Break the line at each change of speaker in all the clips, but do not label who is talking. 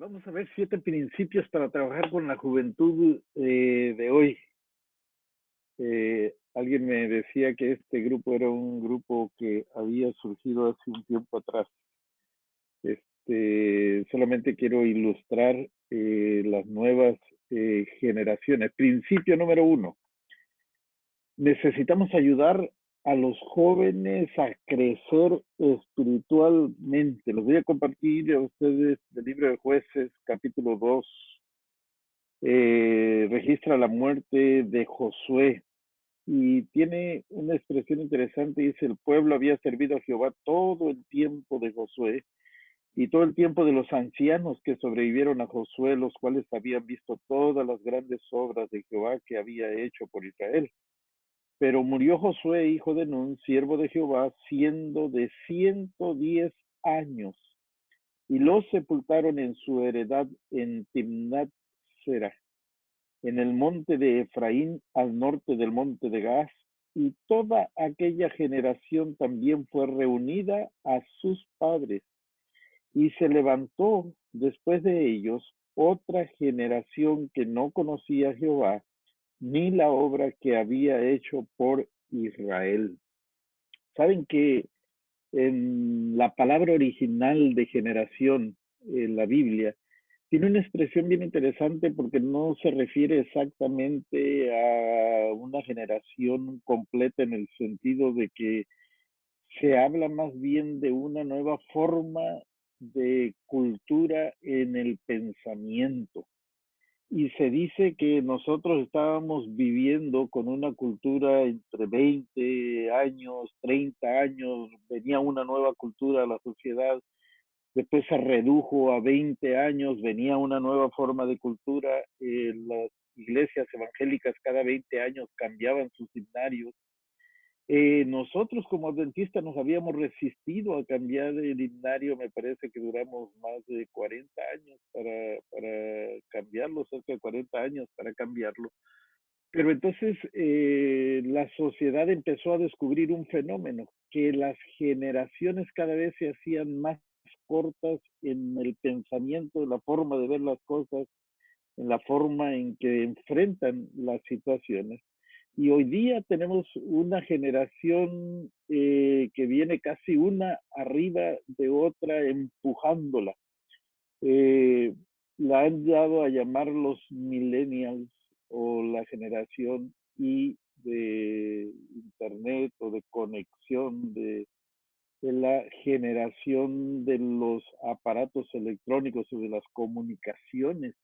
Vamos a ver 7 principios para trabajar con la juventud de hoy. Alguien me decía que este grupo era un grupo que había surgido hace un tiempo atrás. Solamente quiero ilustrar las nuevas generaciones. Principio número 1. Necesitamos ayudar a los jóvenes a crecer espiritualmente. Los voy a compartir a ustedes del libro de Jueces, capítulo 2. Registra la muerte de Josué y tiene una expresión interesante. Dice: el pueblo había servido a Jehová todo el tiempo de Josué y todo el tiempo de los ancianos que sobrevivieron a Josué, los cuales habían visto todas las grandes obras de Jehová que había hecho por Israel. Pero murió Josué, hijo de Nun, siervo de Jehová, siendo de 110 años, y lo sepultaron en su heredad en Timnat Serah, en el monte de Efraín, al norte del monte de Gaz, y toda aquella generación también fue reunida a sus padres. Y se levantó después de ellos otra generación que no conocía a Jehová, ni la obra que había hecho por Israel. Saben que en la palabra original de generación en la Biblia tiene una expresión bien interesante, porque no se refiere exactamente a una generación completa, en el sentido de que se habla más bien de una nueva forma de cultura en el pensamiento. Y se dice que nosotros estábamos viviendo con una cultura entre 20 años, 30 años, venía una nueva cultura a la sociedad. Después se redujo a 20 años, venía una nueva forma de cultura. Las iglesias evangélicas cada 20 años cambiaban sus himnarios. Nosotros como adventistas nos habíamos resistido a cambiar el himnario. Me parece que duramos más de 40 años para cambiarlo, cerca de 40 años para cambiarlo. Pero entonces la sociedad empezó a descubrir un fenómeno: que las generaciones cada vez se hacían más cortas en el pensamiento, en la forma de ver las cosas, en la forma en que enfrentan las situaciones. Y hoy día tenemos una generación que viene casi una arriba de otra, empujándola. Eh, la han dado a llamar los millennials, o la generación y de internet o de conexión, de la generación de los aparatos electrónicos o de las comunicaciones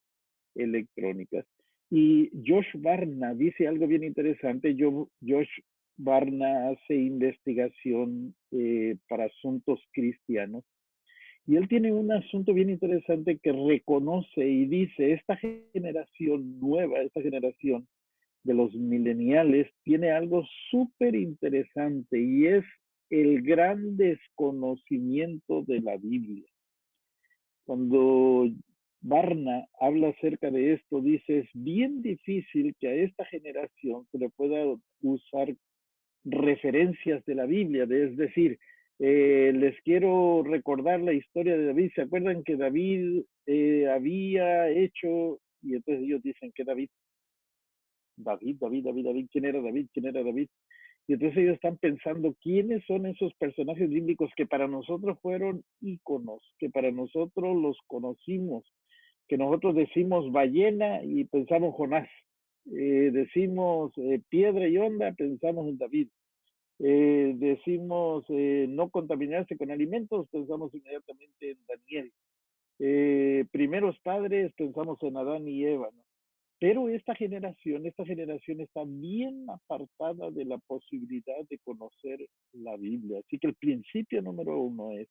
electrónicas. Y Josh Barna dice algo bien interesante. Josh Barna hace investigación para asuntos cristianos, y él tiene un asunto bien interesante que reconoce y dice: esta generación nueva, esta generación de los millennials, tiene algo súper interesante, y es el gran desconocimiento de la Biblia. Cuando Barna habla acerca de esto, dice: es bien difícil que a esta generación se le pueda usar referencias de la Biblia. Es decir, les quiero recordar la historia de David. ¿Se acuerdan que David había hecho? Y entonces ellos dicen: que David, David, ¿quién era David? ¿Quién era David? Y entonces ellos están pensando quiénes son esos personajes bíblicos que para nosotros fueron íconos, que para nosotros los conocimos, que nosotros decimos ballena y pensamos Jonás, decimos piedra y onda, pensamos en David, decimos no contaminarse con alimentos, pensamos inmediatamente en Daniel, primeros padres, pensamos en Adán y Eva, ¿no? Pero esta generación está bien apartada de la posibilidad de conocer la Biblia. Así que el principio número 1 es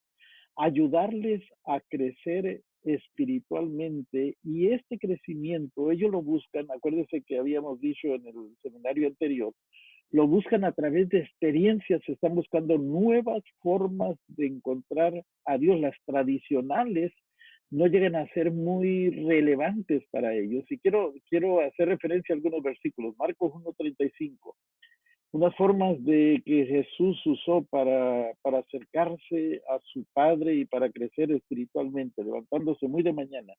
ayudarles a crecer espiritualmente, y este crecimiento ellos lo buscan. Acuérdense que habíamos dicho en el seminario anterior, lo buscan a través de experiencias, están buscando nuevas formas de encontrar a Dios. Las tradicionales no llegan a ser muy relevantes para ellos. Y quiero hacer referencia a algunos versículos. Marcos 1:35. unas formas de que Jesús usó para acercarse a su Padre y para crecer espiritualmente, levantándose muy de mañana,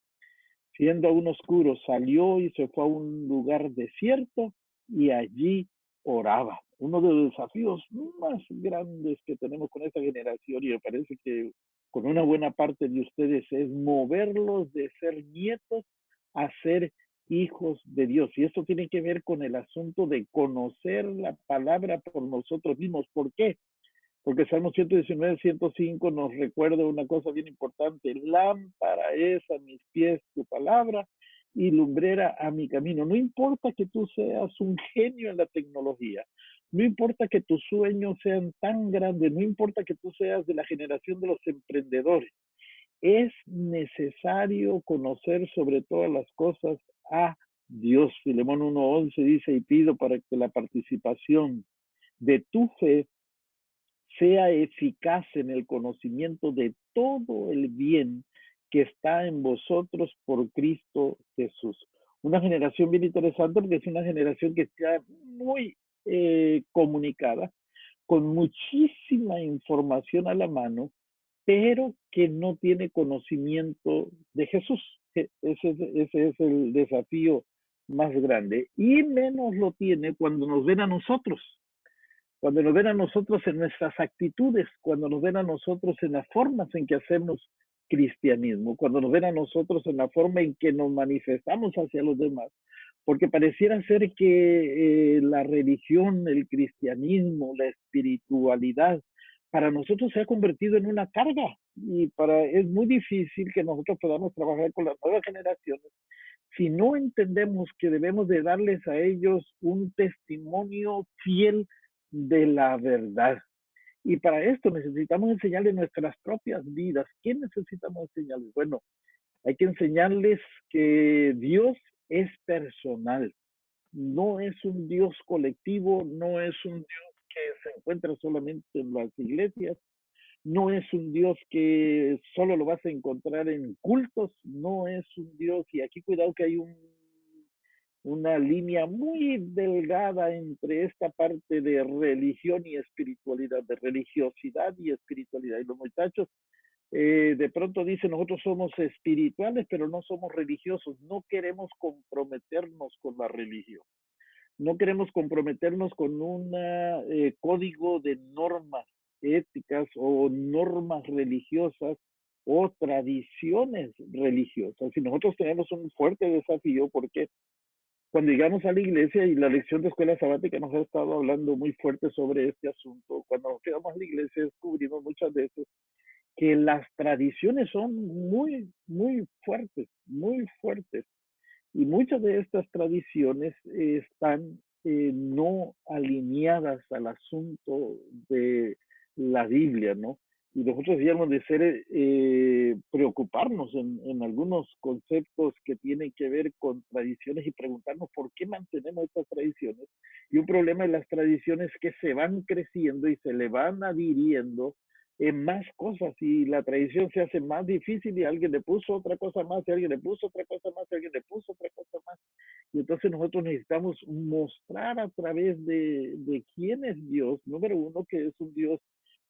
siendo aún oscuro, salió y se fue a un lugar desierto y allí oraba. Uno de los desafíos más grandes que tenemos con esta generación, y me parece que con una buena parte de ustedes, es moverlos de ser nietos a ser hijos de Dios. Y esto tiene que ver con el asunto de conocer la palabra por nosotros mismos. ¿Por qué? Porque Salmo 119, 105 nos recuerda una cosa bien importante. Lámpara es a mis pies tu palabra y lumbrera a mi camino. No importa que tú seas un genio en la tecnología, no importa que tus sueños sean tan grandes, no importa que tú seas de la generación de los emprendedores, es necesario conocer sobre todas las cosas a Dios. Filemón 1:11 dice, y pido para que la participación de tu fe sea eficaz en el conocimiento de todo el bien que está en vosotros por Cristo Jesús. Una generación bien interesante porque es una generación que está muy comunicada, con muchísima información a la mano, pero que no tiene conocimiento de Jesús. Ese es el desafío más grande. Y menos lo tiene cuando nos ven a nosotros, cuando nos ven a nosotros en nuestras actitudes, cuando nos ven a nosotros en las formas en que hacemos cristianismo, cuando nos ven a nosotros en la forma en que nos manifestamos hacia los demás, porque pareciera ser que la religión, el cristianismo, la espiritualidad, para nosotros se ha convertido en una carga y es muy difícil que nosotros podamos trabajar con las nuevas generaciones si no entendemos que debemos de darles a ellos un testimonio fiel de la verdad. Y para esto necesitamos enseñarles nuestras propias vidas. ¿Qué necesitamos enseñarles? Bueno, hay que enseñarles que Dios es personal, no es un Dios colectivo, no es un Dios que se encuentra solamente en las iglesias, no es un Dios que solo lo vas a encontrar en cultos, no es un Dios, y aquí cuidado que hay una línea muy delgada entre esta parte de religión y espiritualidad, de religiosidad y espiritualidad. Y los muchachos de pronto dicen, nosotros somos espirituales, pero no somos religiosos, no queremos comprometernos con la religión. No queremos comprometernos con un código de normas éticas o normas religiosas o tradiciones religiosas. Y nosotros tenemos un fuerte desafío porque cuando llegamos a la iglesia y la lección de escuela sabática nos ha estado hablando muy fuerte sobre este asunto, cuando nos quedamos a la iglesia descubrimos muchas veces que las tradiciones son muy, muy fuertes. Y muchas de estas tradiciones están no alineadas al asunto de la Biblia, ¿no? Y nosotros deberíamos de ser, preocuparnos en algunos conceptos que tienen que ver con tradiciones y preguntarnos por qué mantenemos estas tradiciones. Y un problema de las tradiciones es que se van creciendo y se le van adhiriendo en más cosas y la tradición se hace más difícil y alguien le puso otra cosa más y alguien le puso otra cosa más y alguien le puso otra cosa más. Y entonces nosotros necesitamos mostrar a través de quién es Dios, número uno, que es un Dios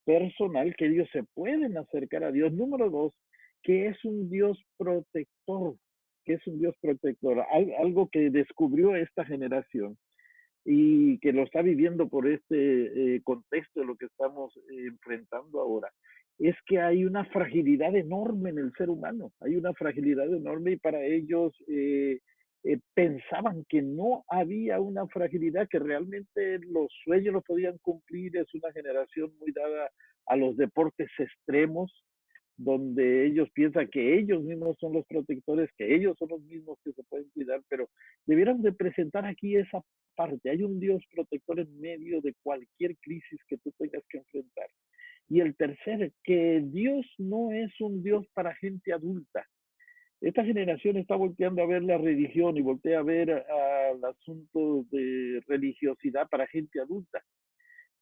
personal, que ellos se pueden acercar a Dios. Número dos, que es un Dios protector, que es un Dios protector, algo que descubrió esta generación y que lo está viviendo por este contexto de lo que estamos enfrentando ahora, es que hay una fragilidad enorme en el ser humano, hay una fragilidad enorme y para ellos pensaban que no había una fragilidad, que realmente los sueños los podían cumplir. Es una generación muy dada a los deportes extremos, donde ellos piensan que ellos mismos son los protectores, que ellos son los mismos que se pueden cuidar, pero debieran de presentar aquí esa parte. Hay un Dios protector en medio de cualquier crisis que tú tengas que enfrentar. Y el tercer, que Dios no es un Dios para gente adulta. Esta generación está volteando a ver la religión y voltea a ver al asunto de religiosidad para gente adulta,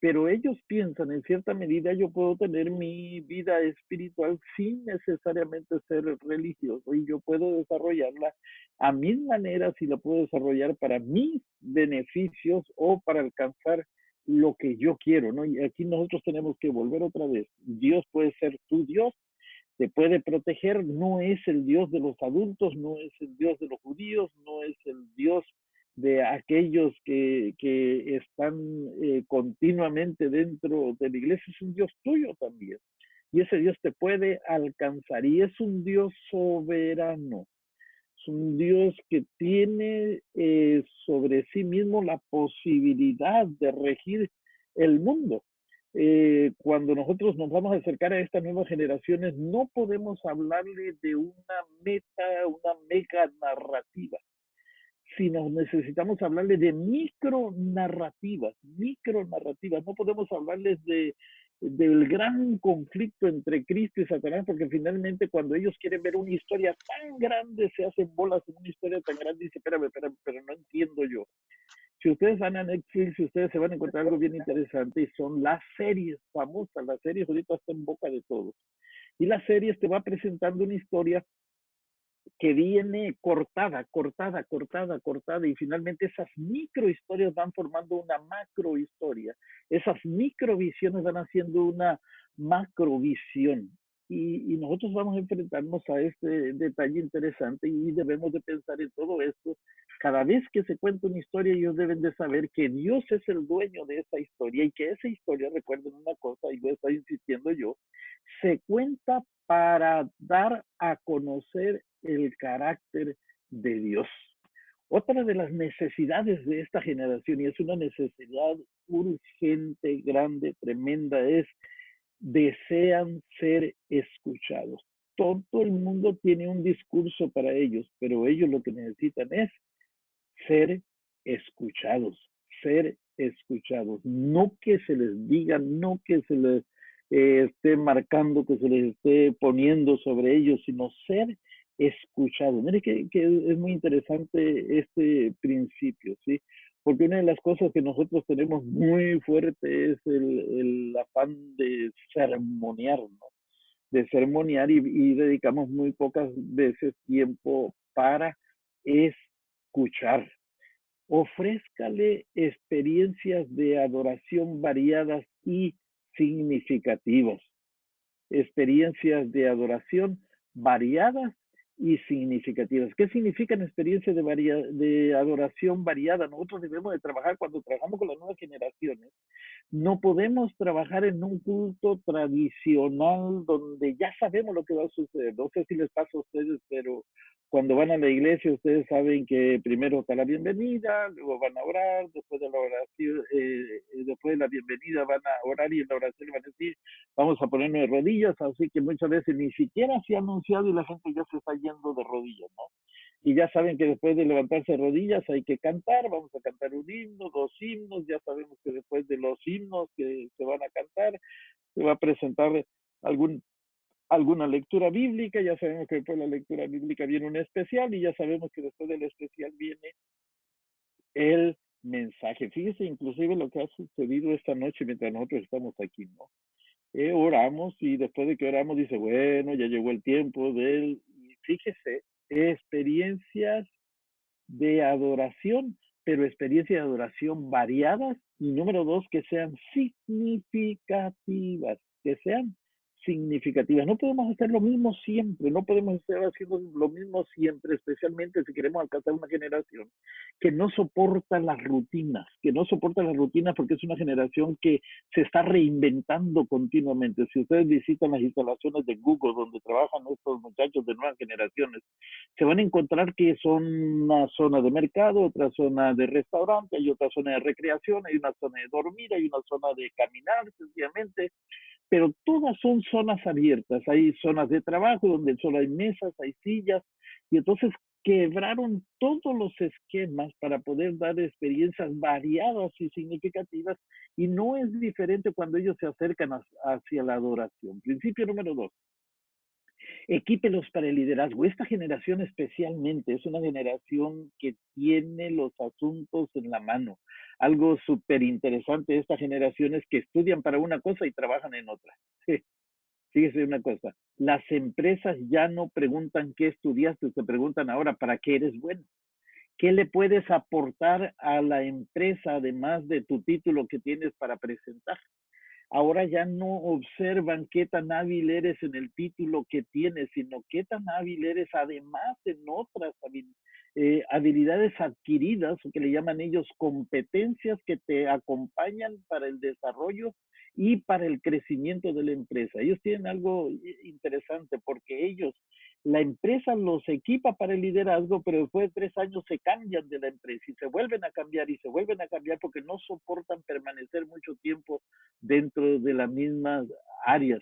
pero ellos piensan, en cierta medida yo puedo tener mi vida espiritual sin necesariamente ser religioso y yo puedo desarrollarla a mis maneras y la puedo desarrollar para mis beneficios o para alcanzar lo que yo quiero, ¿no? Y aquí nosotros tenemos que volver otra vez. Dios puede ser tu Dios, te puede proteger, no es el Dios de los adultos, no es el Dios de los judíos, no es el Dios de aquellos que están continuamente dentro de la iglesia, es un Dios tuyo también. Y ese Dios te puede alcanzar y es un Dios soberano. Es un Dios que tiene sobre sí mismo la posibilidad de regir el mundo. Cuando nosotros nos vamos a acercar a estas nuevas generaciones, no podemos hablarle de una meta, una mega narrativa, sino necesitamos hablarle de micronarrativas, micronarrativas. No podemos hablarles del gran conflicto entre Cristo y Satanás, porque finalmente cuando ellos quieren ver una historia tan grande, se hacen bolas en una historia tan grande y dicen, espérame, pero no entiendo yo. Si ustedes van a Netflix, ustedes se van a encontrar algo bien interesante y son las series famosas, las series ahorita están en boca de todos. Y las series te va presentando una historia que viene cortada, y finalmente esas micro historias van formando una macro historia. Esas micro visiones van haciendo una macrovisión. Y nosotros vamos a enfrentarnos a este detalle interesante y debemos de pensar en todo esto. Cada vez que se cuenta una historia, ellos deben de saber que Dios es el dueño de esa historia y que esa historia, recuerden una cosa, y voy a estar insistiendo yo, se cuenta para dar a conocer el carácter de Dios. Otra de las necesidades de esta generación, y es una necesidad urgente, grande, tremenda, es desean ser escuchados. Todo el mundo tiene un discurso para ellos, pero ellos lo que necesitan es ser escuchados, ser escuchados, no que se les diga, no que se les esté marcando, que se les esté poniendo sobre ellos, sino ser escuchados. Mire que es muy interesante este principio, ¿sí? Porque una de las cosas que nosotros tenemos muy fuerte es el afán de sermonear, ¿no? De sermonear y dedicamos muy pocas veces tiempo para escuchar. Ofrézcale experiencias de adoración variadas y significativas. Experiencias de adoración variadas y significativas. ¿Qué significan experiencias de adoración variada? Nosotros debemos de trabajar cuando trabajamos con las nuevas generaciones. No podemos trabajar en un culto tradicional donde ya sabemos lo que va a suceder. No sé si les pasa a ustedes, pero cuando van a la iglesia, ustedes saben que primero está la bienvenida, luego van a orar, después de la oración, después de la bienvenida van a orar y en la oración van a decir, vamos a ponernos de rodillas, así que muchas veces ni siquiera se ha anunciado y la gente ya se está yendo de rodillas, ¿no? Y ya saben que después de levantarse de rodillas hay que cantar, vamos a cantar un himno, dos himnos, ya sabemos que después de los himnos que se van a cantar, se va a presentar algún, alguna lectura bíblica, ya sabemos que después de la lectura bíblica viene un especial y ya sabemos que después del especial viene el mensaje. Fíjese inclusive lo que ha sucedido esta noche mientras nosotros estamos aquí, ¿no? Oramos y después de que oramos dice, bueno, ya llegó el tiempo del, y fíjese, experiencias de adoración, pero experiencias de adoración variadas y número dos, que sean significativas, que sean significativas. No podemos hacer lo mismo siempre, no podemos estar haciendo lo mismo siempre, especialmente si queremos alcanzar una generación que no soporta las rutinas, que no soporta las rutinas porque es una generación que se está reinventando continuamente. Si ustedes visitan las instalaciones de Google donde trabajan estos muchachos de nuevas generaciones, se van a encontrar que son una zona de mercado, otra zona de restaurante, hay otra zona de recreación, hay una zona de dormir, hay una zona de caminar, sencillamente, pero todas son zonas abiertas. Hay zonas de trabajo donde solo hay mesas, hay sillas, y entonces quebraron todos los esquemas para poder dar experiencias variadas y significativas, y no es diferente cuando ellos se acercan hacia la adoración. Principio número dos, equípelos para el liderazgo. Esta generación especialmente es una generación que tiene los asuntos en la mano. Algo súper interesante de esta generación es que estudian para una cosa y trabajan en otra. Fíjese una cosa, las empresas ya no preguntan qué estudiaste, te preguntan ahora para qué eres bueno. ¿Qué le puedes aportar a la empresa además de tu título que tienes para presentar? Ahora ya no observan qué tan hábil eres en el título que tienes, sino qué tan hábil eres además en otras habilidades adquiridas, o que le llaman ellos competencias que te acompañan para el desarrollo y para el crecimiento de la empresa. Ellos tienen algo interesante porque ellos, la empresa los equipa para el liderazgo, pero después de 3 años se cambian de la empresa y se vuelven a cambiar y se vuelven a cambiar porque no soportan permanecer mucho tiempo dentro de las mismas áreas.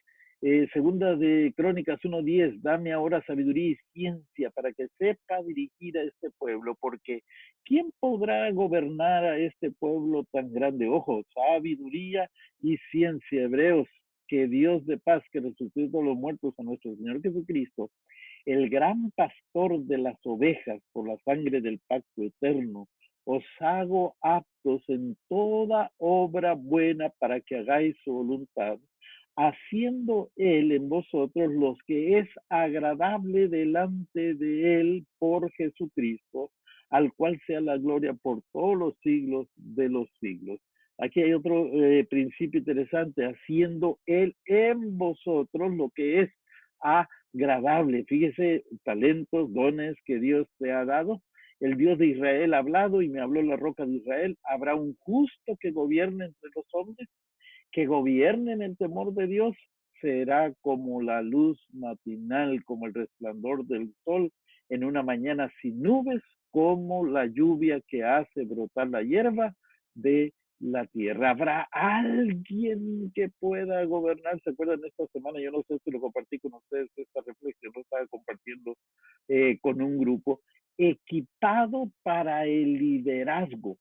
Segunda de Crónicas 1:10, dame ahora sabiduría y ciencia para que sepa dirigir a este pueblo, porque ¿quién podrá gobernar a este pueblo tan grande? Ojo, sabiduría y ciencia. Hebreos, que Dios de paz, que resucitó a los muertos a nuestro Señor Jesucristo, el gran pastor de las ovejas por la sangre del pacto eterno, os hago aptos en toda obra buena para que hagáis su voluntad, haciendo él en vosotros los que es agradable delante de él por Jesucristo, al cual sea la gloria por todos los siglos de los siglos. Aquí hay otro principio interesante, haciendo él en vosotros lo que es agradable. Fíjese, talentos, dones que Dios te ha dado. El Dios de Israel ha hablado y me habló la roca de Israel. Habrá un justo que gobierne entre los hombres, que gobierne en el temor de Dios. Será como la luz matinal, como el resplandor del sol en una mañana sin nubes, como la lluvia que hace brotar la hierba de la tierra. ¿Habrá alguien que pueda gobernar? ¿Se acuerdan esta semana? Yo no sé si lo compartí con ustedes, esta reflexión lo estaba compartiendo con un grupo, equipado para el liderazgo.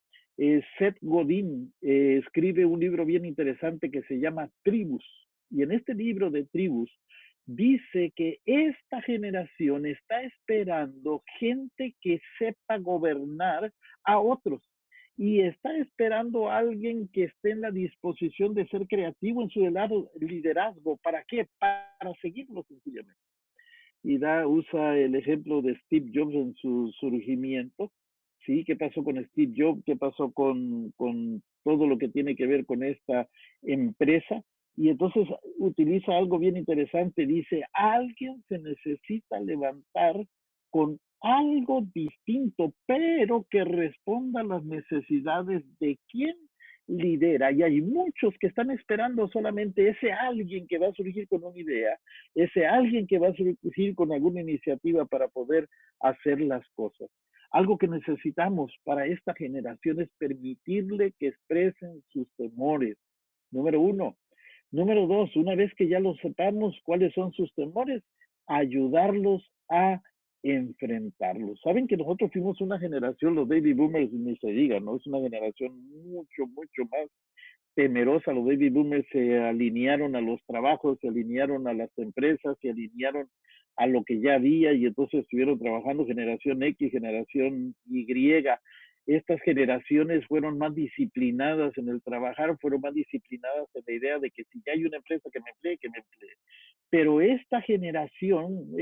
Seth Godin escribe un libro bien interesante que se llama Tribus. Y en este libro de Tribus dice que esta generación está esperando gente que sepa gobernar a otros. Y está esperando a alguien que esté en la disposición de ser creativo en su liderazgo. ¿Para qué? Para seguirlo sencillamente. Y usa el ejemplo de Steve Jobs en su surgimiento. ¿Sí? ¿Qué pasó con Steve Jobs? ¿Qué pasó con todo lo que tiene que ver con esta empresa? Y entonces utiliza algo bien interesante. Dice, alguien se necesita levantar con algo distinto, pero que responda a las necesidades de quien lidera. Y hay muchos que están esperando solamente ese alguien que va a surgir con una idea, ese alguien que va a surgir con alguna iniciativa para poder hacer las cosas. Algo que necesitamos para esta generación es permitirle que expresen sus temores. Número uno. Número dos, una vez que ya lo sepamos cuáles son sus temores, ayudarlos a enfrentarlos. Saben que nosotros fuimos una generación, los baby boomers, ni se diga, ¿no? Es una generación mucho, mucho más temerosa. Los baby boomers se alinearon a los trabajos, se alinearon a las empresas, se alinearon a lo que ya había y entonces estuvieron trabajando generación X, generación Y. Estas generaciones fueron más disciplinadas en el trabajar, fueron más disciplinadas en la idea de que si ya hay una empresa que me emplee, que me emplee. Pero esta generación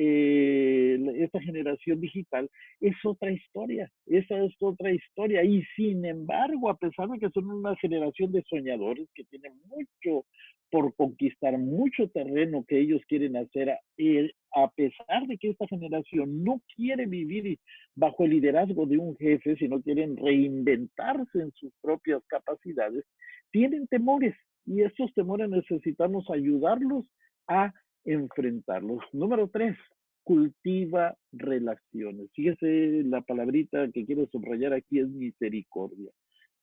digital es otra historia, esa es otra historia. Y sin embargo, a pesar de que son una generación de soñadores que tienen mucho por conquistar, mucho terreno que ellos quieren hacer, a pesar de que esta generación no quiere vivir bajo el liderazgo de un jefe, sino quieren reinventarse en sus propias capacidades, tienen temores y estos temores necesitamos ayudarlos a enfrentarlos. Número 3, cultiva relaciones. Fíjese, la palabrita que quiero subrayar aquí es misericordia.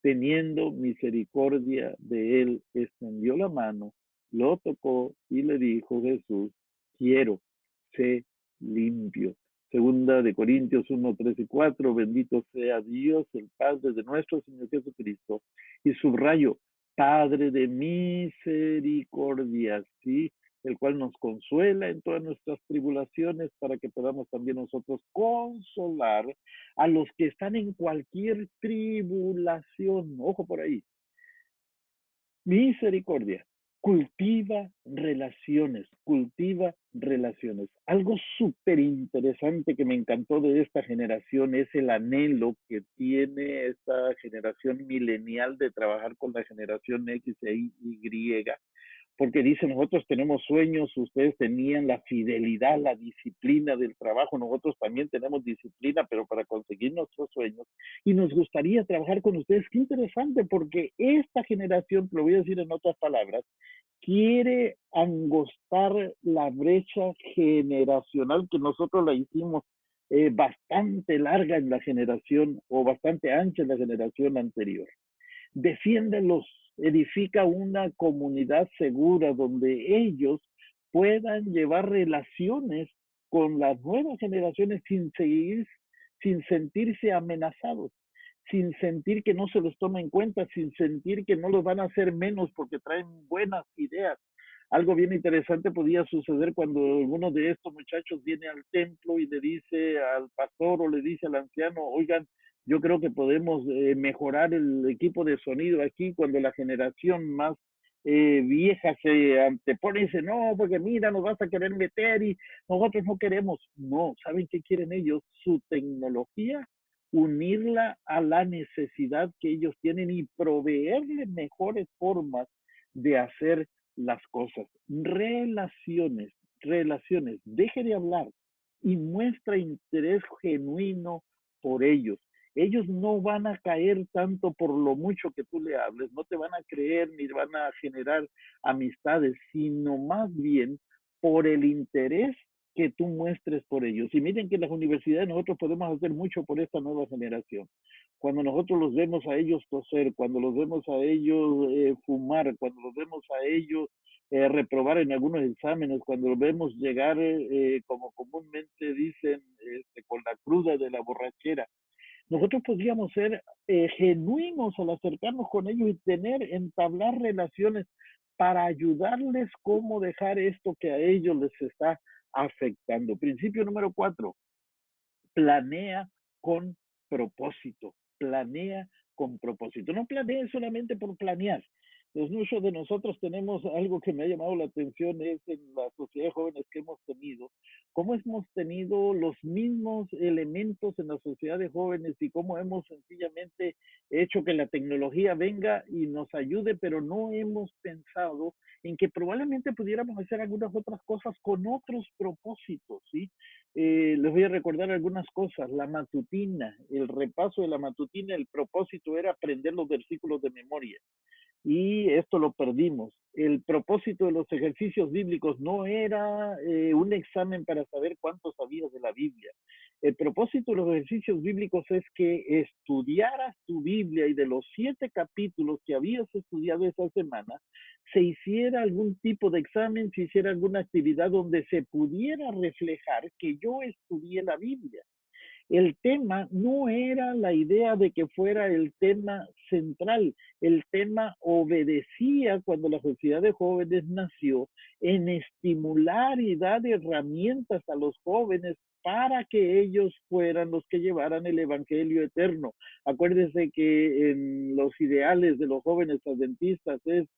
Teniendo misericordia de él, extendió la mano, lo tocó y le dijo Jesús, quiero, sé limpio. Segunda de Corintios 1:3 y 4, bendito sea Dios, el Padre de nuestro Señor Jesucristo. Y subrayo, Padre de misericordia, ¿sí? El cual nos consuela en todas nuestras tribulaciones para que podamos también nosotros consolar a los que están en cualquier tribulación. Ojo por ahí. Misericordia. cultiva relaciones, cultiva relaciones. Algo súper interesante que me encantó de esta generación es el anhelo que tiene esta generación milenial de trabajar con la generación X e Y, porque dice, nosotros tenemos sueños, ustedes tenían la fidelidad, la disciplina del trabajo, nosotros también tenemos disciplina, pero para conseguir nuestros sueños, y nos gustaría trabajar con ustedes. Qué interesante, porque esta generación, te lo voy a decir en otras palabras, quiere angostar la brecha generacional que nosotros la hicimos bastante larga en la generación o bastante ancha en la generación anterior. Defiéndelos, edifica una comunidad segura donde ellos puedan llevar relaciones con las nuevas generaciones sin sentirse amenazados, sin sentir que no se los toma en cuenta, sin sentir que no los van a hacer menos porque traen buenas ideas. Algo bien interesante podía suceder cuando alguno de estos muchachos viene al templo y le dice al pastor o le dice al anciano, oigan, yo creo que podemos mejorar el equipo de sonido aquí cuando la generación más vieja se antepone y dice, no, porque mira, nos vas a querer meter y nosotros no queremos. No, ¿saben qué quieren ellos? Su tecnología, unirla a la necesidad que ellos tienen y proveerle mejores formas de hacer las cosas. Relaciones, relaciones. Deje de hablar y muestra interés genuino por ellos. Ellos no van a caer tanto por lo mucho que tú le hables, no te van a creer ni van a generar amistades, sino más bien por el interés que tú muestres por ellos. Y miren que en las universidades nosotros podemos hacer mucho por esta nueva generación. Cuando nosotros los vemos a ellos toser, cuando los vemos a ellos fumar, cuando los vemos a ellos reprobar en algunos exámenes, cuando los vemos llegar, como comúnmente dicen, con la cruda de la borrachera, nosotros podríamos ser genuinos al acercarnos con ellos y entablar relaciones para ayudarles cómo dejar esto que a ellos les está afectando. Principio número 4, planea con propósito, planea con propósito. No planee solamente por planear. Pues muchos de nosotros tenemos algo que me ha llamado la atención, es en la sociedad de jóvenes que hemos tenido, cómo hemos tenido los mismos elementos en la sociedad de jóvenes y cómo hemos sencillamente hecho que la tecnología venga y nos ayude, pero no hemos pensado en que probablemente pudiéramos hacer algunas otras cosas con otros propósitos, ¿sí? Les voy a recordar algunas cosas. La matutina, el repaso de la matutina, el propósito era aprender los versículos de memoria y esto lo perdimos. El propósito de los ejercicios bíblicos no era un examen para saber cuánto sabías de la Biblia. El propósito de los ejercicios bíblicos es que estudiaras tu Biblia y de los 7 capítulos que habías estudiado esa semana, se hiciera algún tipo de examen, se hiciera alguna actividad donde se pudiera reflejar que yo estudié la Biblia. El tema no era la idea de que fuera el tema central. El tema obedecía cuando la sociedad de jóvenes nació en estimular y dar herramientas a los jóvenes para que ellos fueran los que llevaran el evangelio eterno. Acuérdense que en los ideales de los jóvenes adventistas es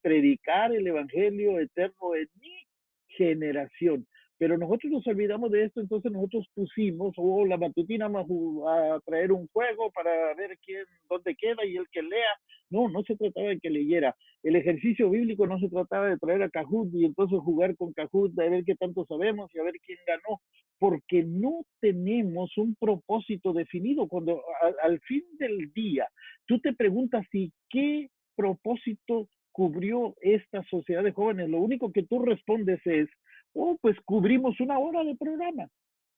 predicar el evangelio eterno en mi generación. Pero nosotros nos olvidamos de esto, entonces nosotros pusimos, la matutina vamos a traer un juego para ver dónde queda y el que lea. No, no se trataba de que leyera. El ejercicio bíblico no se trataba de traer a Kahoot y entonces jugar con Kahoot, a ver qué tanto sabemos y a ver quién ganó, porque no tenemos un propósito definido. Cuando al fin del día tú te preguntas si qué propósito cubrió esta sociedad de jóvenes, lo único que tú respondes es, pues cubrimos una hora de programa.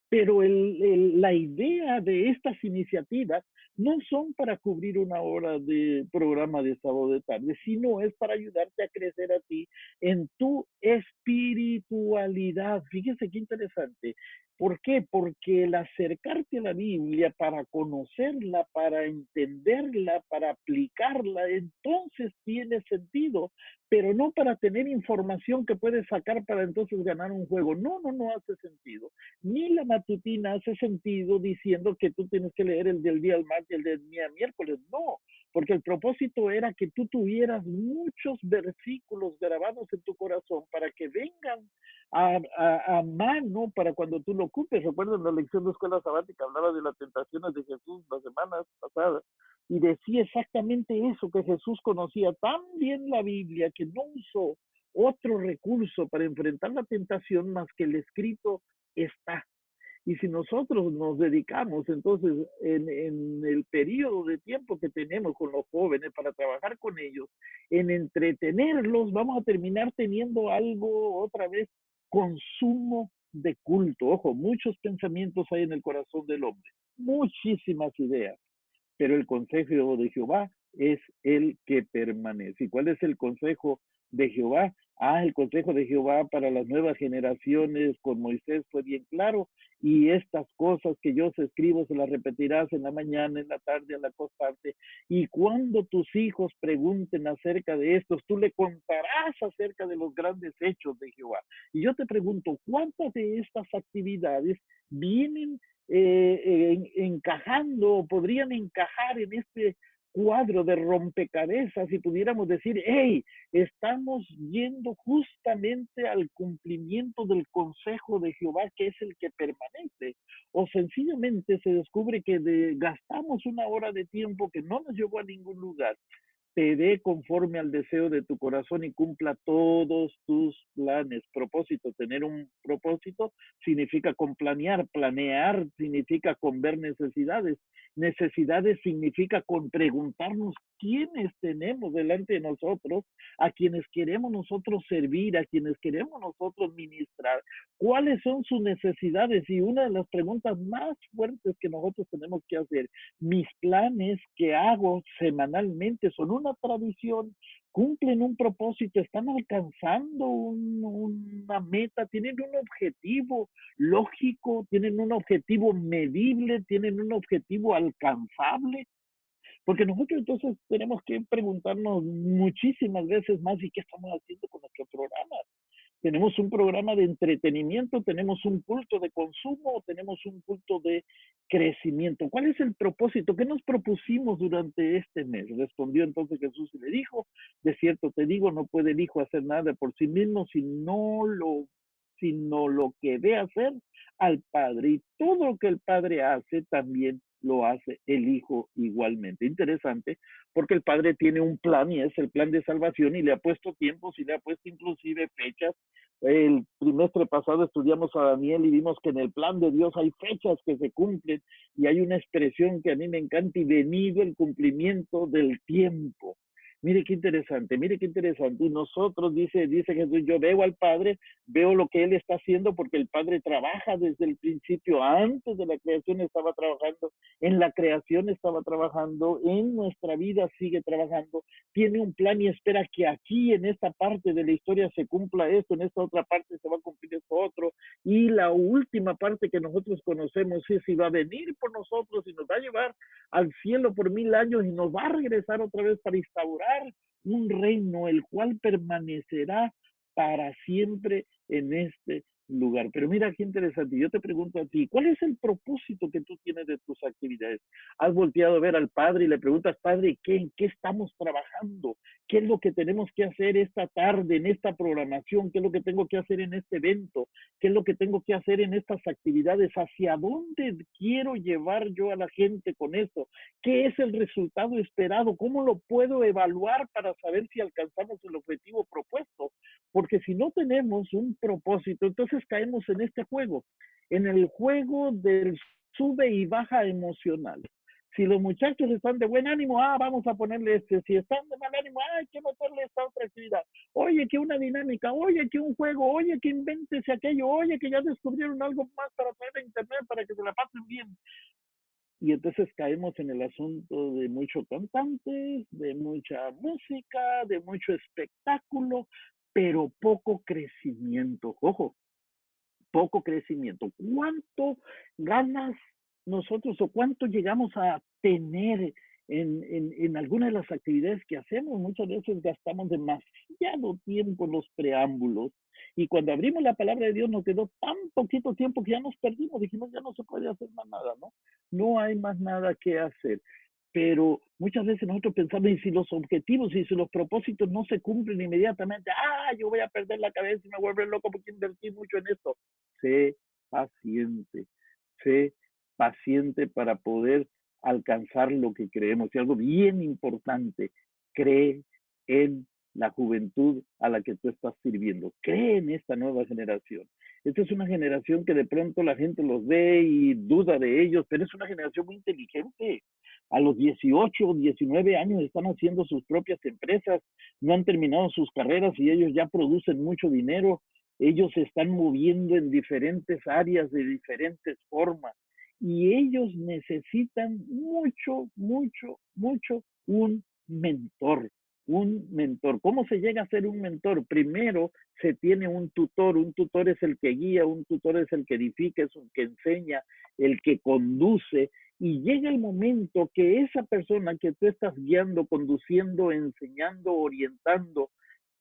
Pero la idea de estas iniciativas no son para cubrir una hora de programa de sábado de tarde, sino es para ayudarte a crecer a ti en tu espiritualidad. Fíjese qué interesante. ¿Por qué? Porque el acercarte a la Biblia para conocerla, para entenderla, para aplicarla, entonces tiene sentido, pero no para tener información que puedes sacar para entonces ganar un juego. No, no, no hace sentido. Ni la matutina hace sentido diciendo que tú tienes que leer el del día al martes y el del día miércoles. No, porque el propósito era que tú tuvieras muchos versículos grabados en tu corazón para que vengan a mano para cuando tú lo ocupes. Recuerden la lección de escuela sabática, hablaba de las tentaciones de Jesús las semanas pasadas y decía exactamente eso, que Jesús conocía tan bien la Biblia que no usó otro recurso para enfrentar la tentación más que el escrito está. Y si nosotros nos dedicamos entonces en el periodo de tiempo que tenemos con los jóvenes para trabajar con ellos, en entretenerlos, vamos a terminar teniendo algo otra vez, consumo de culto. Ojo, muchos pensamientos hay en el corazón del hombre, muchísimas ideas, pero el consejo de Jehová es el que permanece. ¿Y cuál es el consejo de Jehová? El consejo de Jehová para las nuevas generaciones con Moisés fue bien claro, y estas cosas que yo os escribo se las repetirás en la mañana, en la tarde, al acostarte, y cuando tus hijos pregunten acerca de estos, tú le contarás acerca de los grandes hechos de Jehová. Y yo te pregunto, ¿cuántas de estas actividades vienen encajando o podrían encajar en este cuadro de rompecabezas y pudiéramos decir, hey, estamos yendo justamente al cumplimiento del consejo de Jehová, que es el que permanece? O sencillamente se descubre que gastamos una hora de tiempo que no nos llevó a ningún lugar. Te dé conforme al deseo de tu corazón y cumpla todos tus planes. Propósito, tener un propósito significa con planear, planear significa con ver necesidades, necesidades significa con preguntarnos quiénes tenemos delante de nosotros, a quienes queremos nosotros servir, a quienes queremos nosotros ministrar, cuáles son sus necesidades. Y una de las preguntas más fuertes que nosotros tenemos que hacer, mis planes que hago semanalmente son una tradición, cumplen un propósito, están alcanzando una meta, tienen un objetivo lógico, tienen un objetivo medible, tienen un objetivo alcanzable. Porque nosotros entonces tenemos que preguntarnos muchísimas veces más, ¿y qué estamos haciendo con nuestro programa? Tenemos un programa de entretenimiento, tenemos un culto de consumo, tenemos un culto de crecimiento. ¿Cuál es el propósito? ¿Qué nos propusimos durante este mes? Respondió entonces Jesús y le dijo, de cierto te digo, no puede el Hijo hacer nada por sí mismo, sino lo que ve hacer al Padre. Y todo lo que el Padre hace también lo hace el Hijo igualmente. Interesante, porque el Padre tiene un plan y es el plan de salvación y le ha puesto tiempos y le ha puesto inclusive fechas. El trimestre pasado estudiamos a Daniel y vimos que en el plan de Dios hay fechas que se cumplen y hay una expresión que a mí me encanta, y venido el cumplimiento del tiempo. Mire qué interesante, mire qué interesante. Y nosotros, dice Jesús, yo veo al Padre, veo lo que Él está haciendo porque el Padre trabaja desde el principio, antes de la creación estaba trabajando, en la creación estaba trabajando, en nuestra vida sigue trabajando, tiene un plan y espera que aquí en esta parte de la historia se cumpla esto, en esta otra parte se va a cumplir esto otro, y la última parte que nosotros conocemos es si va a venir por nosotros y nos va a llevar al cielo por 1000 años y nos va a regresar otra vez para instaurar un reino el cual permanecerá para siempre en este lugar. Pero mira qué interesante, yo te pregunto a ti, ¿cuál es el propósito que tú tienes de tus actividades? ¿Has volteado a ver al Padre y le preguntas, Padre, ¿en qué estamos trabajando? ¿Qué es lo que tenemos que hacer esta tarde en esta programación? ¿Qué es lo que tengo que hacer en este evento? ¿Qué es lo que tengo que hacer en estas actividades? ¿Hacia dónde quiero llevar yo a la gente con esto? ¿Qué es el resultado esperado? ¿Cómo lo puedo evaluar para saber si alcanzamos el objetivo propuesto? Porque si no tenemos un propósito, entonces caemos en este juego, en el juego del sube y baja emocional. Si los muchachos están de buen ánimo, vamos a ponerle este. Si están de mal ánimo, hay que meterle esta otra actividad. Oye, que una dinámica, oye, que un juego, oye, que invéntese aquello, oye, que ya descubrieron algo más para traer a internet para que se la pasen bien. Y entonces caemos en el asunto de muchos cantantes, de mucha música, de mucho espectáculo, pero poco crecimiento. Ojo, poco crecimiento. ¿Cuánto ganas nosotros o cuánto llegamos a tener en algunas de las actividades que hacemos? Muchas veces gastamos demasiado tiempo en los preámbulos y cuando abrimos la palabra de Dios nos quedó tan poquito tiempo que ya nos perdimos, dijimos ya no se puede hacer más nada, ¿no? No hay más nada que hacer. pero muchas veces nosotros pensamos, y si los objetivos y si los propósitos no se cumplen inmediatamente, yo voy a perder la cabeza y me vuelvo loco porque invertí mucho en esto. Sé paciente, sé paciente para poder alcanzar lo que creemos. Y algo bien importante, cree en la juventud a la que tú estás sirviendo. Cree en esta nueva generación. Esta es una generación que de pronto la gente los ve y duda de ellos, pero es una generación muy inteligente. A los 18 o 19 años están haciendo sus propias empresas, no han terminado sus carreras y ellos ya producen mucho dinero. Ellos se están moviendo en diferentes áreas de diferentes formas y ellos necesitan mucho, mucho, mucho un mentor. Un mentor. ¿Cómo se llega a ser un mentor? Primero se tiene un tutor es el que guía, un tutor es el que edifica, es el que enseña, el que conduce, y llega el momento que esa persona que tú estás guiando, conduciendo, enseñando, orientando,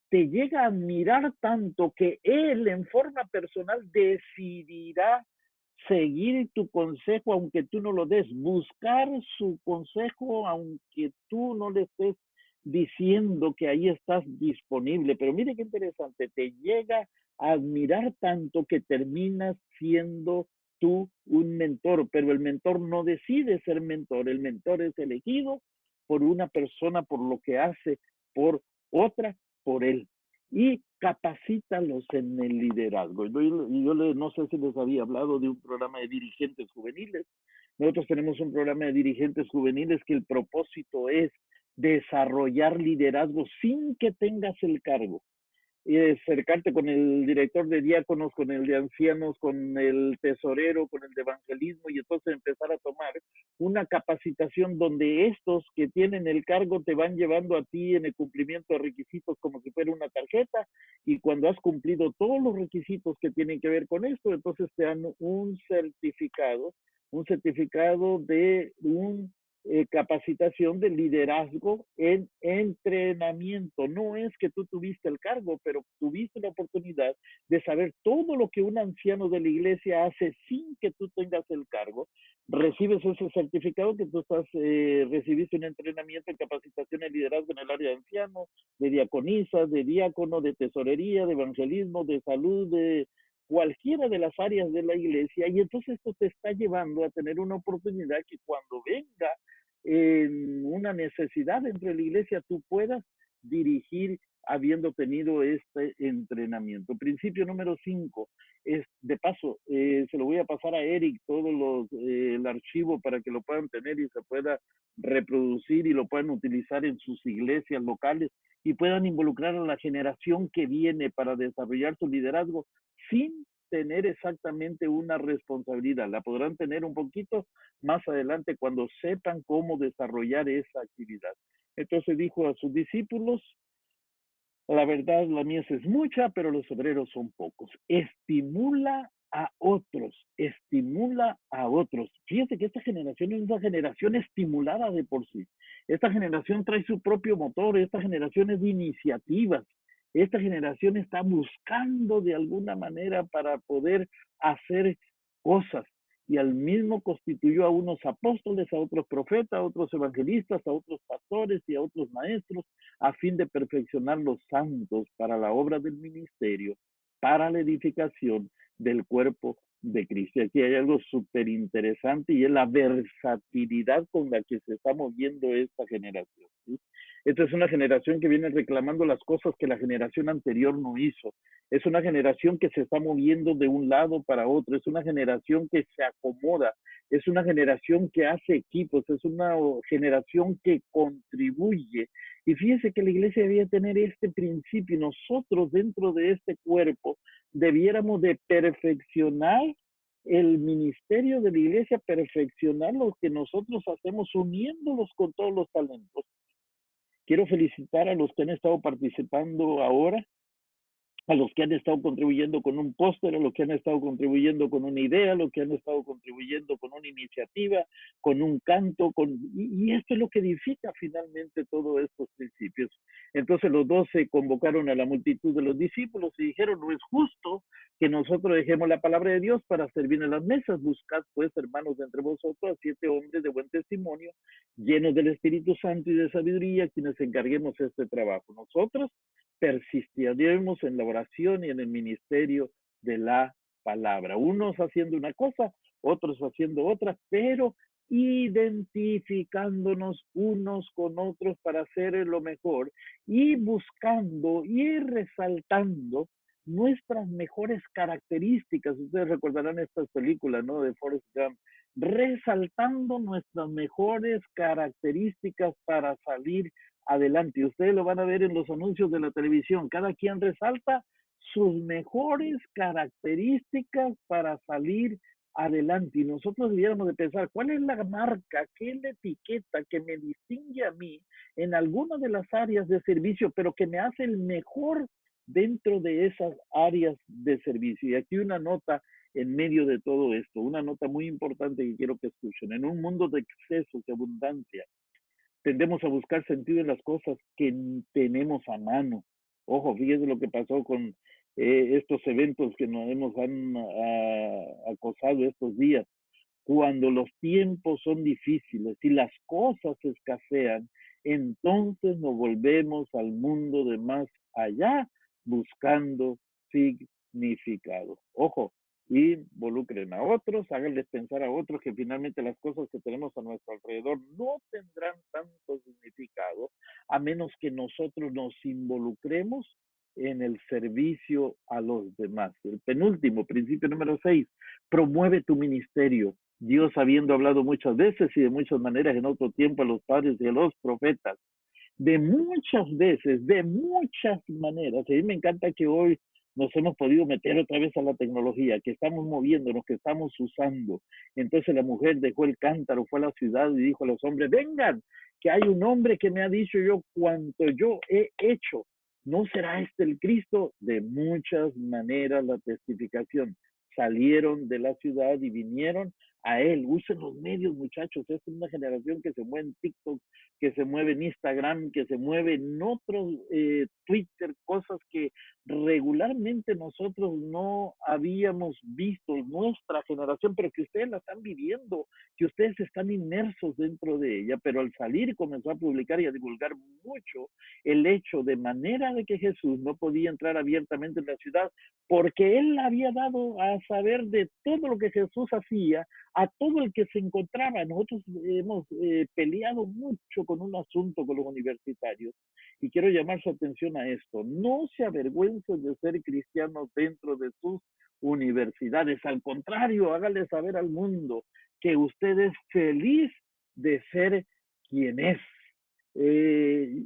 te llega a admirar tanto que él en forma personal decidirá seguir tu consejo aunque tú no lo des, buscar su consejo aunque tú no le estés diciendo que ahí estás disponible. Pero mire qué interesante, te llega a admirar tanto que terminas siendo tú un mentor, pero el mentor no decide ser mentor, el mentor es elegido por una persona, por lo que hace, por otra, por él. Y capacítalos en el liderazgo. No sé si les había hablado de un programa de dirigentes juveniles. Nosotros tenemos un programa de dirigentes juveniles que el propósito es desarrollar liderazgo sin que tengas el cargo y acercarte con el director de diáconos, con el de ancianos, con el tesorero, con el de evangelismo y entonces empezar a tomar una capacitación donde estos que tienen el cargo te van llevando a ti en el cumplimiento de requisitos como si fuera una tarjeta y cuando has cumplido todos los requisitos que tienen que ver con esto, entonces te dan un certificado de un capacitación de liderazgo en entrenamiento. No es que tú tuviste el cargo, pero tuviste la oportunidad de saber todo lo que un anciano de la iglesia hace sin que tú tengas el cargo. Recibes ese certificado que tú recibiste un entrenamiento en capacitación de liderazgo en el área de anciano, de diaconisa, de diácono, de tesorería, de evangelismo, de salud, de cualquiera de las áreas de la iglesia, y entonces esto te está llevando a tener una oportunidad que cuando venga en una necesidad dentro de la iglesia, tú puedas dirigir habiendo tenido este entrenamiento. Principio número 5, es de paso, se lo voy a pasar a Eric, el archivo para que lo puedan tener y se pueda reproducir y lo puedan utilizar en sus iglesias locales y puedan involucrar a la generación que viene para desarrollar su liderazgo sin tener exactamente una responsabilidad. La podrán tener un poquito más adelante cuando sepan cómo desarrollar esa actividad. Entonces dijo a sus discípulos, la verdad, la mies es mucha, pero los obreros son pocos. Estimula a otros, estimula a otros. Fíjate que esta generación es una generación estimulada de por sí. Esta generación trae su propio motor, esta generación es de iniciativas. Esta generación está buscando de alguna manera para poder hacer cosas y al mismo constituyó a unos apóstoles, a otros profetas, a otros evangelistas, a otros pastores y a otros maestros, a fin de perfeccionar los santos para la obra del ministerio, para la edificación del cuerpo de Cristo. Aquí hay algo súper interesante y es la versatilidad con la que se está moviendo esta generación. ¿Sí? Esta es una generación que viene reclamando las cosas que la generación anterior no hizo. Es una generación que se está moviendo de un lado para otro. Es una generación que se acomoda. Es una generación que hace equipos. Es una generación que contribuye. Y fíjese que la iglesia debía tener este principio y nosotros dentro de este cuerpo debiéramos de perfeccionar el ministerio de la iglesia, perfeccionar lo que nosotros hacemos uniéndolos con todos los talentos. Quiero felicitar a los que han estado participando ahora a los que han estado contribuyendo con un póster, a los que han estado contribuyendo con una idea, a los que han estado contribuyendo con una iniciativa, con un canto, y esto es lo que edifica finalmente todos estos principios. Entonces los 12 convocaron a la multitud de los discípulos y dijeron, no es justo que nosotros dejemos la palabra de Dios para servir en las mesas. Buscad pues, hermanos, de entre vosotros a 7 hombres de buen testimonio, llenos del Espíritu Santo y de sabiduría, quienes encarguemos este trabajo. Nosotros persistiremos en la oración y en el ministerio de la palabra. Unos haciendo una cosa, otros haciendo otra, pero identificándonos unos con otros para hacer lo mejor y buscando y resaltando nuestras mejores características. Ustedes recordarán estas películas, ¿no? De Forrest Gump, resaltando nuestras mejores características para salir adelante. Y ustedes lo van a ver en los anuncios de la televisión. Cada quien resalta sus mejores características para salir adelante. Y nosotros debiéramos de pensar, ¿cuál es la marca, qué es la etiqueta que me distingue a mí en alguna de las áreas de servicio, pero que me hace el mejor dentro de esas áreas de servicio? Y aquí una nota en medio de todo esto, una nota muy importante que quiero que escuchen. En un mundo de exceso, de abundancia, tendemos a buscar sentido en las cosas que tenemos a mano. Ojo, fíjese lo que pasó con estos eventos que nos hemos acosado estos días. Cuando los tiempos son difíciles y las cosas escasean, entonces nos volvemos al mundo de más allá buscando significado. Ojo, involucren a otros, háganles pensar a otros que finalmente las cosas que tenemos a nuestro alrededor no tendrán tanto significado a menos que nosotros nos involucremos en el servicio a los demás. El penúltimo, principio número 6, promueve tu ministerio. Dios, habiendo hablado muchas veces y de muchas maneras en otro tiempo a los padres y a los profetas, de muchas veces, de muchas maneras. A mí me encanta que hoy nos hemos podido meter otra vez a la tecnología, que estamos moviéndonos, que estamos usando. Entonces la mujer dejó el cántaro, fue a la ciudad y dijo a los hombres, vengan, que hay un hombre que me ha dicho yo cuanto yo he hecho. ¿No será este el Cristo? De muchas maneras la testificación. Salieron de la ciudad y vinieron a él. Usen los medios, muchachos. Esta es una generación que se mueve en TikTok, que se mueve en Instagram, que se mueve en otros Twitter, cosas que regularmente nosotros no habíamos visto en nuestra generación, pero que ustedes la están viviendo, que ustedes están inmersos dentro de ella. Pero al salir comenzó a publicar y a divulgar mucho el hecho de manera de que Jesús no podía entrar abiertamente en la ciudad porque él había dado a saber de todo lo que Jesús hacía a todo el que se encontraba. Nosotros hemos peleado mucho con un asunto con los universitarios y quiero llamar su atención a esto. No se avergüencen de ser cristianos dentro de sus universidades. Al contrario, hágale saber al mundo que usted es feliz de ser quien es.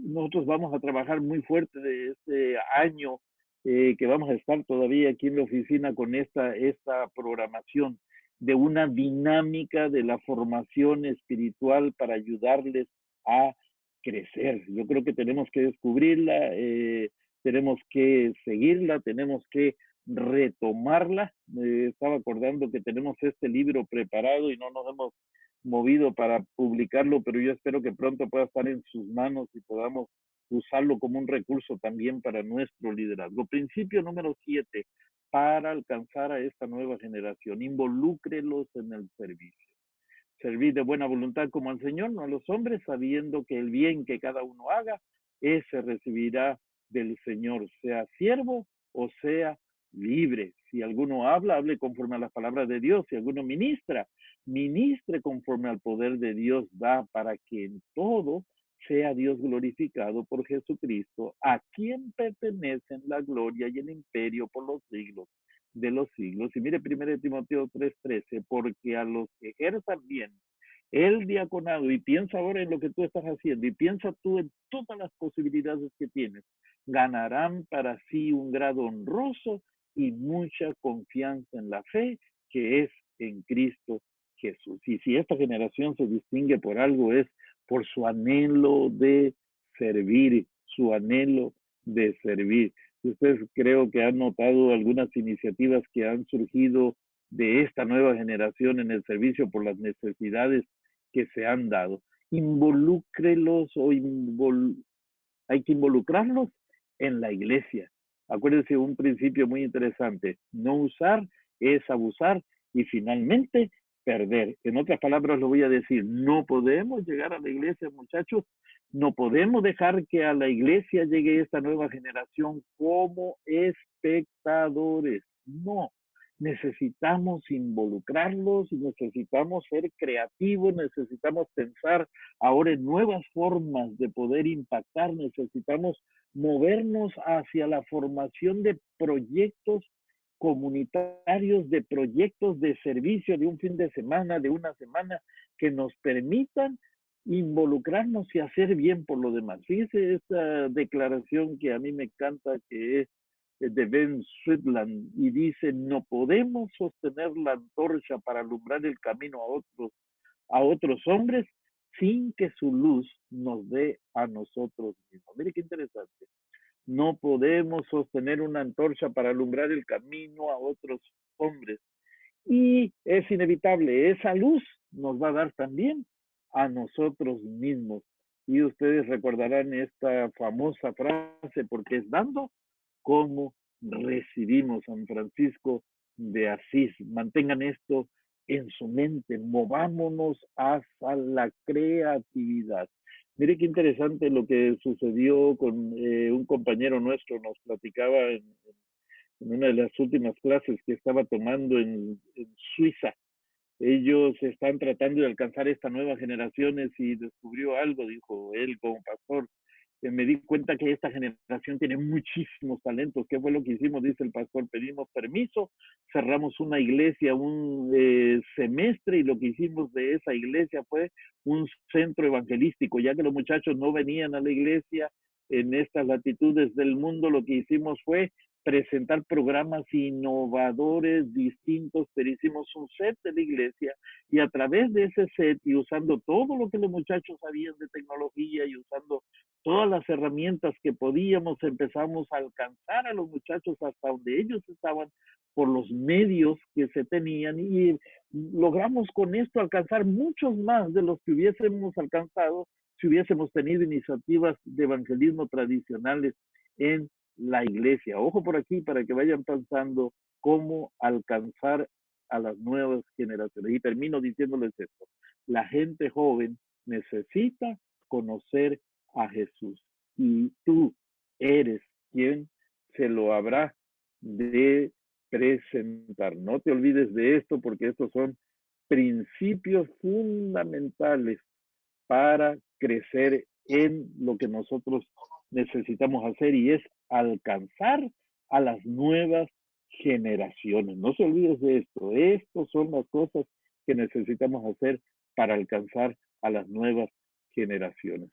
Nosotros vamos a trabajar muy fuerte de este año que vamos a estar todavía aquí en la oficina con esta programación de una dinámica de la formación espiritual para ayudarles a crecer. Yo creo que tenemos que descubrirla, tenemos que seguirla, tenemos que retomarla. Estaba acordando que tenemos este libro preparado y no nos hemos movido para publicarlo, pero yo espero que pronto pueda estar en sus manos y podamos usarlo como un recurso también para nuestro liderazgo. Principio número 7, para alcanzar a esta nueva generación, involúcrelos en el servicio. Servir de buena voluntad como al Señor, no a los hombres, sabiendo que el bien que cada uno haga, ese recibirá del Señor, sea siervo o sea libre. Si alguno habla, hable conforme a las palabras de Dios. Si alguno ministra, ministre conforme al poder de Dios da, para que en todo sea Dios glorificado por Jesucristo, a quien pertenecen la gloria y el imperio por los siglos de los siglos. Y mire 1 Timoteo 3:13, porque a los que ejerzan bien el diaconado, y piensa ahora en lo que tú estás haciendo, y piensa tú en todas las posibilidades que tienes, ganarán para sí un grado honroso y mucha confianza en la fe que es en Cristo Jesús. Y si esta generación se distingue por algo, es por su anhelo de servir, su anhelo de servir. Y ustedes creo que han notado algunas iniciativas que han surgido de esta nueva generación en el servicio por las necesidades que se han dado. Involúcrelos o hay que involucrarlos en la iglesia. Acuérdense un principio muy interesante, no usar es abusar y finalmente perder. En otras palabras lo voy a decir, no podemos llegar a la iglesia, muchachos, no podemos dejar que a la iglesia llegue esta nueva generación como espectadores. No, necesitamos involucrarlos, necesitamos ser creativos, necesitamos pensar ahora en nuevas formas de poder impactar, necesitamos movernos hacia la formación de proyectos comunitarios, de proyectos de servicio de un fin de semana, de una semana, que nos permitan involucrarnos y hacer bien por lo demás. Fíjese esta declaración que a mí me encanta, que es de Ben Sutherland, y dice, no podemos sostener la antorcha para alumbrar el camino a otros hombres sin que su luz nos dé a nosotros mismos. Mire qué interesante. No podemos sostener una antorcha para alumbrar el camino a otros hombres. Y es inevitable, esa luz nos va a dar también a nosotros mismos. Y ustedes recordarán esta famosa frase, porque es dando como recibimos. San Francisco de Asís. Mantengan esto en su mente, movámonos hacia la creatividad. Mire qué interesante lo que sucedió con un compañero nuestro, nos platicaba en una de las últimas clases que estaba tomando en Suiza. Ellos están tratando de alcanzar estas nuevas generaciones y descubrió algo, dijo él como pastor. Me di cuenta que esta generación tiene muchísimos talentos. ¿Qué fue lo que hicimos? Dice el pastor, pedimos permiso, cerramos una iglesia un semestre y lo que hicimos de esa iglesia fue un centro evangelístico, ya que los muchachos no venían a la iglesia en estas latitudes del mundo, lo que hicimos fue presentar programas innovadores, distintos, pero hicimos un set de la iglesia y a través de ese set y usando todo lo que los muchachos sabían de tecnología y usando todas las herramientas que podíamos, empezamos a alcanzar a los muchachos hasta donde ellos estaban por los medios que se tenían y logramos con esto alcanzar muchos más de los que hubiésemos alcanzado si hubiésemos tenido iniciativas de evangelismo tradicionales en la iglesia. Ojo por aquí para que vayan pensando cómo alcanzar a las nuevas generaciones. Y termino diciéndoles esto. La gente joven necesita conocer a Jesús. Y tú eres quien se lo habrá de presentar. No te olvides de esto porque estos son principios fundamentales para crecer en lo que nosotros necesitamos hacer y es alcanzar a las nuevas generaciones. No se olvides de esto. Estas son las cosas que necesitamos hacer para alcanzar a las nuevas generaciones.